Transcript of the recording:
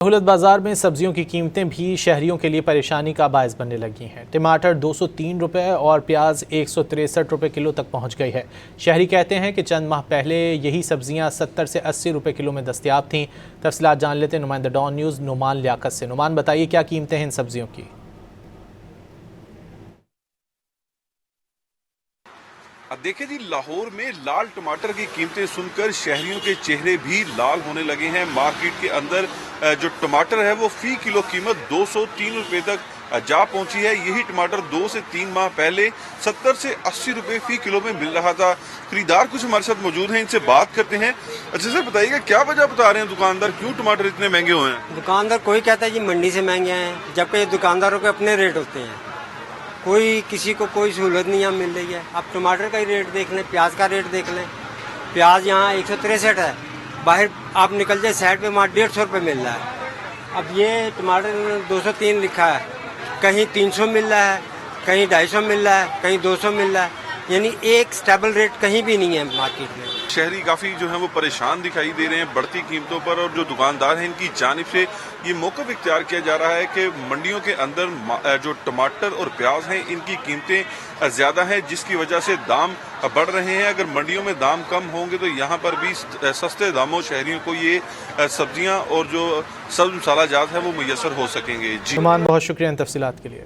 सहूलत बाजार में सब्जियों की कीमतें भी शहरियों के लिए परेशानी का बायस बनने लगी हैं। टमाटर 203 रुपये और प्याज 163 रुपये किलो तक पहुंच गई है। शहरी कहते हैं कि चंद माह पहले यही सब्जियां 70 से 80 रुपये किलो में दस्तयाब थीं। तफसीलात जान लेते हैं नुमाइंदा डॉन न्यूज़ नुमान लियाकत से। नुमान, बताइए क्या कीमतें हैं इन सब्जियों की? अब देखिए जी, लाहौर में लाल टमाटर की कीमतें सुनकर शहरियों के चेहरे भी लाल होने लगे हैं। मार्केट के अंदर जो टमाटर है वो फी किलो कीमत 203 रुपए तक जा पहुंची है। यही टमाटर 2 से 3 माह पहले 70 से 80 रुपए फी किलो में मिल रहा था। खरीदार कुछ हमारे साथ मौजूद हैं, इनसे बात करते हैं। अच्छा सर, बताइएगा क्या वजह बता रहे हैं दुकानदार, क्यों टमाटर इतने महंगे हुए हैं? दुकानदार कोई कहता है जी मंडी से महंगे हैं, जबकि दुकानदारों के अपने रेट होते हैं। कोई किसी को कोई सहूलत नहीं यहाँ मिल रही है। आप टमाटर का ही रेट देख लें, प्याज का रेट देख लें। प्याज यहाँ 163 है, बाहर आप निकल जाए साइड पे वहाँ 150 रुपये मिल रहा है। अब ये टमाटर 203 लिखा है, कहीं 300 मिल रहा है, कहीं 250 मिल रहा है, कहीं 200 मिल रहा है, यानी एक स्टेबल रेट कहीं भी नहीं है मार्केट में। शहरी काफी जो है वो परेशान दिखाई दे रहे हैं बढ़ती कीमतों पर, और जो दुकानदार हैं इनकी जानिब से ये मौक़िफ़ इख्तियार किया जा रहा है कि मंडियों के अंदर जो टमाटर और प्याज हैं इनकी कीमतें ज़्यादा हैं, जिसकी वजह से दाम बढ़ रहे हैं। अगर मंडियों में दाम कम होंगे तो यहाँ पर भी सस्ते दामों शहरियों को ये सब्जियाँ और जो सब्ज़ मसाला जात है वो मुयसर हो सकेंगे। जी नुमान, बहुत शुक्रिया इन तफसीलात के लिए।